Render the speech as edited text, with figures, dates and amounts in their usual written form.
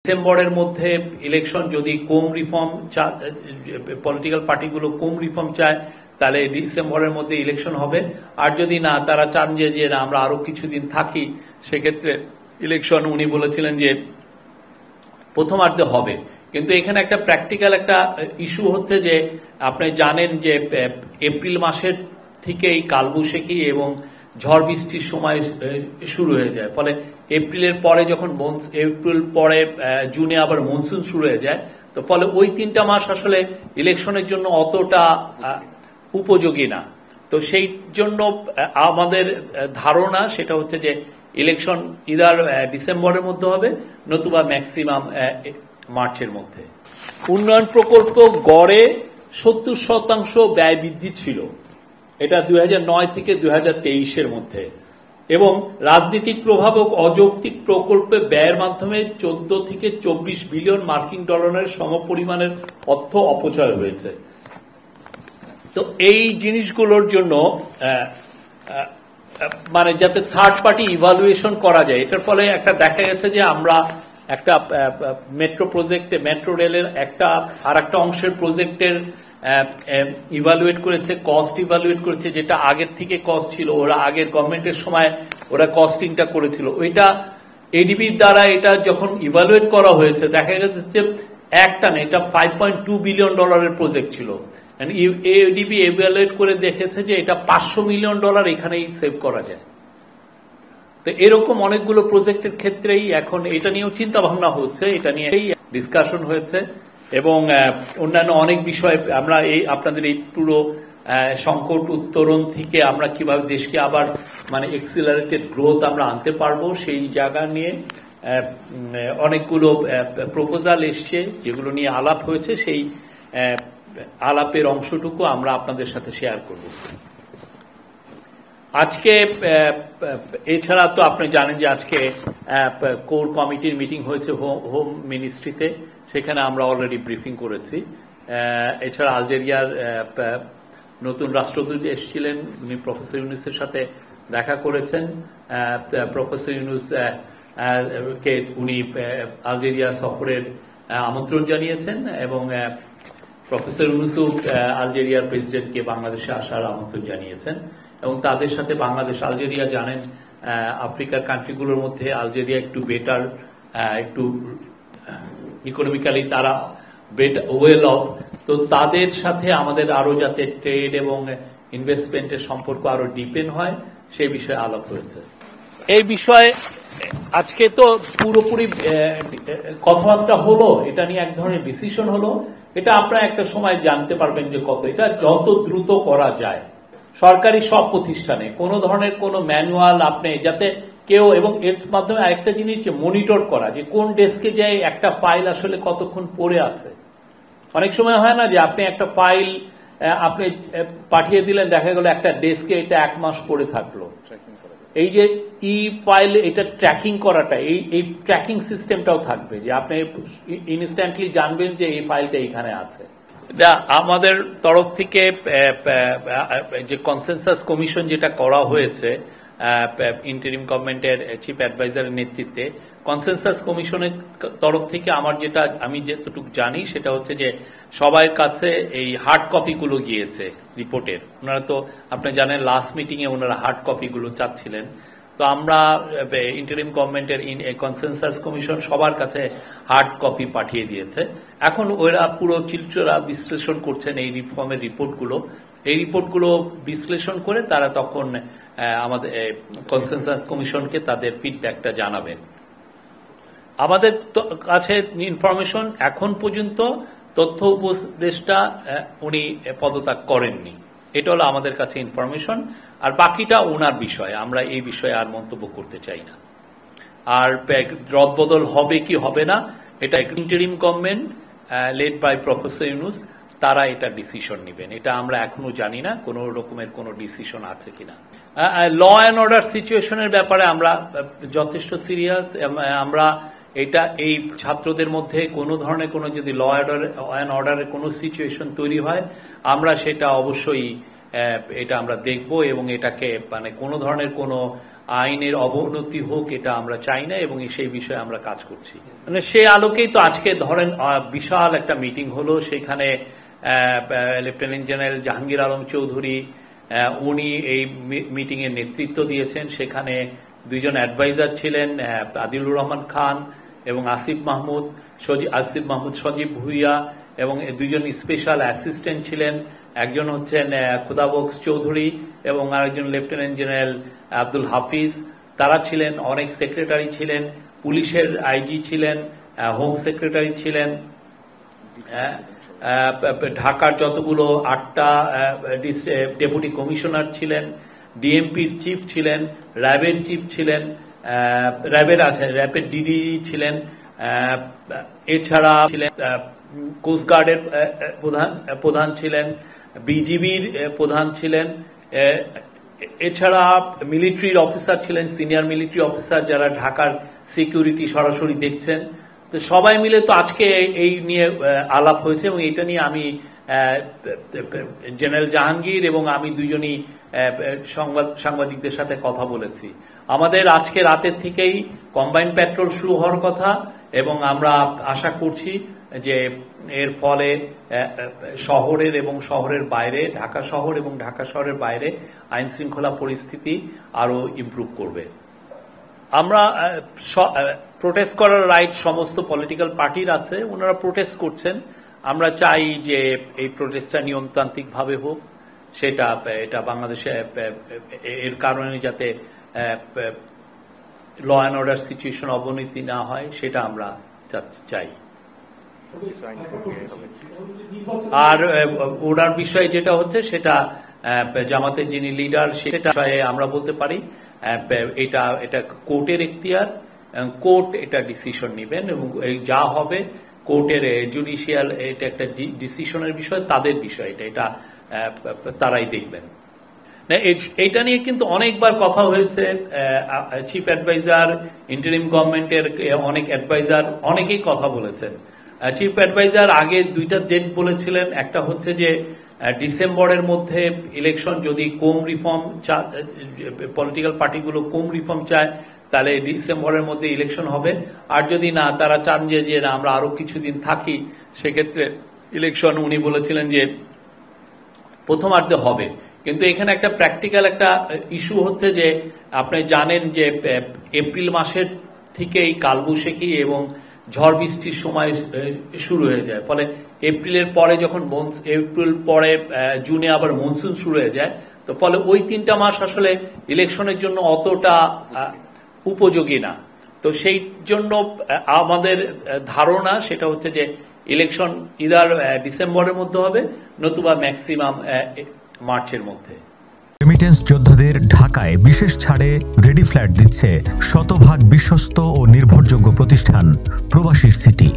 ডিসেম্বরের মধ্যে ইলেকশন যদি কম রিফর্ম পলিটিক্যাল পার্টিগুলো কম রিফর্ম চায় তাহলে ডিসেম্বরের মধ্যে ইলেকশন হবে। আর যদি না তারা চান যে না আমরা আরো কিছুদিন থাকি, সেক্ষেত্রে ইলেকশন উনি বলেছিলেন যে প্রথমার্ধে হবে। কিন্তু এখানে একটা প্র্যাকটিক্যাল একটা ইস্যু হচ্ছে যে আপনি জানেন যে এপ্রিল মাসের থেকেই কালবৈশাখী এবং ঝড় বৃষ্টির সময় শুরু হয়ে যায়। ফলে এপ্রিলের পরে যখন এপ্রিল পরে জুনে আবার মনসুন শুরু হয়ে যায়, তো ফলে ওই 3টা মাস আসলে ইলেকশনের জন্য অতটা উপযোগী না। তো সেই জন্য আমাদের ধারণা সেটা হচ্ছে যে ইলেকশন ইদার ডিসেম্বরের মধ্যে হবে, নতুবা ম্যাক্সিমাম মার্চের মধ্যে। উন্নয়ন প্রকল্প গড়ে 70% ব্যয় বৃদ্ধি ছিল, এটা 2009 থেকে 2023-এর মধ্যে। এবং রাজনৈতিক প্রভাব ও অযৌক্তিক প্রকল্পে ব্যয়ের মাধ্যমে 14 থেকে 24 বিলিয়ন মার্কিন ডলারের সমপরিমাণের অর্থ অপচয় হয়েছে। তো এই জিনিসগুলোর জন্য মানে যাতে থার্ড পার্টি ইভালুয়েশন করা যায়, এটার ফলে একটা দেখা গেছে যে আমরা একটা মেট্রো প্রজেক্টে মেট্রো রেলের আর একটা অংশের প্রজেক্টের ইভালুয়েট করেছে, কস্ট ইভালুয়েট করেছে, যেটা আগের থেকে কস্ট ছিল, ওরা আগের গভর্নমেন্টের সময় ওরা কস্টিংটা করেছিল, ওইটা এডিবির দ্বারা এটা যখন ইভালুয়েট করা হয়েছে দেখা গেছে যে একটা না, এটা $5.2 বিলিয়ন প্রজেক্ট ছিল। এডিবি ইভালুয়েট করে দেখেছে যে এটা $500 মিলিয়ন এখানেই সেভ করা যায়। তো এরকম অনেকগুলো প্রজেক্টের ক্ষেত্রেই এখন এটা নিয়েও চিন্তা ভাবনা হচ্ছে, এটা নিয়ে ডিসকাশন হয়েছে এবং অন্যান্য অনেক বিষয় আমরা আপনাদের এই পুরো সংকট উত্তরণ থেকে আমরা কিভাবে দেশকে আবার মানে এক্সিলারেটেড গ্রোথ আমরা আনতে পারবো সেই জায়গা নিয়ে অনেকগুলো প্রপোজাল এসছে, যেগুলো নিয়ে আলাপ হয়েছে। সেই আলাপের অংশটুকু আমরা আপনাদের সাথে শেয়ার করব আজকে। এছাড়া তো আপনি জানেন যে আজকে কোর কমিটির মিটিং হয়েছে হোম মিনিস্ট্রিতে, সেখানে আমরা অলরেডি ব্রিফিং করেছি। এছাড়া আলজেরিয়ার নতুন রাষ্ট্রদূত এসেছিলেন, উনি প্রফেসর ইউনুসের সাথে দেখা করেছেন। প্রফেসর ইউনুস কে উনি আলজেরিয়া সফরের আমন্ত্রণ জানিয়েছেন এবং প্রফেসর ইউনুসও আলজেরিয়ার প্রেসিডেন্টকে বাংলাদেশে আসার আমন্ত্রণ জানিয়েছেন এবং তাদের সাথে বাংলাদেশ আলজেরিয়া জানেন আফ্রিকার কান্ট্রিগুলোর মধ্যে আলজেরিয়া একটু বেটার, একটু ইকোনমিক্যালি তারা ওয়েল অফ। তো তাদের সাথে আমাদের আরো যাতে ট্রেড এবং ইনভেস্টমেন্টের সম্পর্ক আরো ডিপেন হয় সেই বিষয়ে আলাপ হয়েছে। এই বিষয়ে আজকে তো পুরোপুরি কথাবার্তা হলো, এটা নিয়ে এক ধরনের ডিসিশন হলো। এটা আপনারা একটা সময় জানতে পারবেন যে কত এটা যত দ্রুত করা যায় সরকারি সব প্রতিষ্ঠানে কোনো ধরনের কোনো ম্যানুয়াল আপনি যাতে কেউ, এবং এর মাধ্যমে আরেকটা জিনিস যে মনিটর করা যে কোন ডেস্কে যায় একটা ফাইল আসলে কতক্ষণ পড়ে আছে। অনেক সময় হয় না যে আপনি একটা ফাইল আপনি পাঠিয়ে দিলেন, দেখা গেল একটা ডেস্কে এটা 1 মাস পড়ে থাকলো। এই যে ই ফাইল এটা ট্র্যাকিং করাটা, এই ট্র্যাকিং সিস্টেমটাও থাকবে যে আপনি ইনস্ট্যান্টলি জানবেন যে এই ফাইলটা এখানে আছে। আমাদের তরফ থেকে যে কনসেনসাস কমিশন যেটা করা হয়েছে ইন্টারিম গভর্নমেন্টের চিফ অ্যাডভাইজারের নেতৃত্বে, কনসেনসাস কমিশনের তরফ থেকে আমি যতটুকু জানি সেটা হচ্ছে যে সবার কাছে এই হার্ড কপিগুলো গিয়েছে রিপোর্টের। ওনারা তো আপনি জানেন লাস্ট মিটিং এ ওনারা হার্ড কপিগুলো চাচ্ছিলেন। তো আমরা ইন্টারিম গভর্নমেন্টের কনসেনসাস কমিশন সবার কাছে হার্ড কপি পাঠিয়ে দিয়েছে। এখন ওরা পুরো চিত্ররা বিশ্লেষণ করছেন এই রিফর্মের রিপোর্টগুলো। এই রিপোর্টগুলো বিশ্লেষণ করে তারা তখন আমাদের কনসেনসাস কমিশনকে তাদের ফিডব্যাকটা জানাবেন। আমাদের কাছে ইনফরমেশন এখন পর্যন্ত তথ্য উপদেষ্টা উনি পদত্যাগ করেননি, এটা হলো আমাদের কাছে ইনফরমেশন। আর বাকিটা ওনার বিষয়, আমরা এই বিষয়ে আর মন্তব্য করতে চাই না। আর রদবদল হবে কি হবে না এটা interim government led by professor Yunus তারা এটা ডিসিশন নেবেন। এটা আমরা এখনো জানি না কোন রকমের কোন ডিসিশন আছে কিনা। ল অ্যান্ড অর্ডার সিচুয়েশনের ব্যাপারে আমরা যথেষ্ট সিরিয়াস। আমরা এটা এই ছাত্রদের মধ্যে কোনো ধরনের কোনো যদি ল অ্যান্ড অর্ডারের কোনো সিচুয়েশন তৈরি হয় আমরা সেটা অবশ্যই এটা আমরা দেখব এবং এটাকে মানে কোনো ধরনের কোনো আইনের অবনতি হোক এটা আমরা চাই না এবং সেই বিষয়ে আমরা কাজ করছি। মানে সেই আলোকেই তো আজকে ধরেন বিশাল একটা মিটিং হলো, সেখানে লেফটেন্যান্ট জেনারেল জাহাঙ্গীর আলম চৌধুরী উনি এই মিটিং এর নেতৃত্ব দিয়েছেন। সেখানে দুইজন অ্যাডভাইজার ছিলেন, আদিলুর রহমান খান এবং আসিফ মাহমুদ সজীব ভুইয়া, এবং দুইজন স্পেশাল অ্যাসিস্ট্যান্ট ছিলেন, একজন হচ্ছেন খুদাবক্স চৌধুরী এবং আরেকজন লেফটেন্যান্ট জেনারেল আব্দুল হাফিজ। তারা ছিলেন, অনেক সেক্রেটারি ছিলেন, পুলিশের আইজি ছিলেন, হোম সেক্রেটারি ছিলেন, ঢাকার যতগুলো 8টা ডেপুটি কমিশনার ছিলেন, ডিএমপির চিফ ছিলেন, র্যাবের চিফ ছিলেন, র্যাবের ডিডি ছিলেন, এছাড়া ছিলেন কোস্টগার্ডের প্রধান ছিলেন, বিজিবির প্রধান ছিলেন, এছাড়া মিলিটারির অফিসার ছিলেন, সিনিয়র মিলিটারি অফিসার যারা ঢাকার সিকিউরিটি সরাসরি দেখছেন। তো সবাই মিলে তো আজকে এই নিয়ে আলাপ হয়েছে এবং এটা নিয়ে আমি জেনারেল জাহাঙ্গীর এবং আমি দুজনই সাংবাদিকদের সাথে কথা বলেছি। আমাদের আজকে রাতের থেকেই কম্বাইন্ড পেট্রোল শুরু হওয়ার কথা এবং আমরা আশা করছি যে এর ফলে শহরের এবং শহরের বাইরে, ঢাকা শহর এবং ঢাকা শহরের বাইরে আইন শৃঙ্খলা পরিস্থিতি আরো ইমপ্রুভ করবে। আমরা প্রোটেস্ট করার রাইট সমস্ত পলিটিক্যাল পার্টির আছে, ওনারা প্রোটেস্ট করছেন। আমরা চাই যে এই প্রোটেস্টটা নিয়মতান্ত্রিকভাবে হোক, এটা বাংলাদেশে এর কারণে যাতে ল অ্যান্ড অর্ডার সিচুয়েশন অবনতি না হয় সেটা আমরা চাই। আর ওনার বিষয়ে যেটা হচ্ছে সেটা জামাতের যিনি লিডার সেটা আমরা বলতে পারি এটা কোর্টের এখতিয়ার, কোর্ট এটা ডিসিশন নেবেন এবং যা হবে কোর্টের জুডিশিয়াল এটা একটা ডিসিশনের বিষয়, তাদের বিষয় এটা তারাই দেখবেন। এইটা নিয়ে কিন্তু অনেকবার কথা হয়েছে, চিফ অ্যাডভাইজার, ইন্টারিম গভর্নমেন্টের অনেক অ্যাডভাইজার অনেকেই কথা বলেছেন। চিফ অ্যাডভাইজার আগে 2টা ডেট বলেছিলেন, একটা হচ্ছে যে ডিসেম্বরের মধ্যে ইলেকশন, যদি কম রিফর্ম পলিটিক্যাল পার্টিগুলো কম রিফর্ম চায় তাহলে ডিসেম্বরের মধ্যে ইলেকশন হবে, আর যদি না তারা চান যে না আমরা আরো কিছুদিন থাকি সেক্ষেত্রে ইলেকশন উনি বলেছিলেন যে প্রথমার্ধে হবে। কিন্তু এখানে একটা প্র্যাকটিক্যাল একটা ইস্যু হচ্ছে যে আপনি জানেন যে এপ্রিল মাসের থেকেই কালবৈশাখী এবং ঝড় বৃষ্টির সময় শুরু হয়ে যায়, ফলে এপ্রিলের পরে যখন এপ্রিল পরে জুনে আবার মনসুন শুরু হয়ে যায়, তো ফলে ওই 3টা মাস আসলে ইলেকশনের জন্য অতটা উপযোগী না। তো সেই জন্য আমাদের ধারণা সেটা হচ্ছে যে ইলেকশন ইদার ডিসেম্বরের মধ্যে হবে, নতুবা ম্যাক্সিমাম মার্চের মধ্যে। রেমিটেন্স যোদ্ধাদের ঢাকায় বিশেষ ছাড়ে রেডি ফ্ল্যাট দিচ্ছে শতভাগ বিশ্বস্ত ও নির্ভরযোগ্য প্রতিষ্ঠান প্রবাসীর সিটি।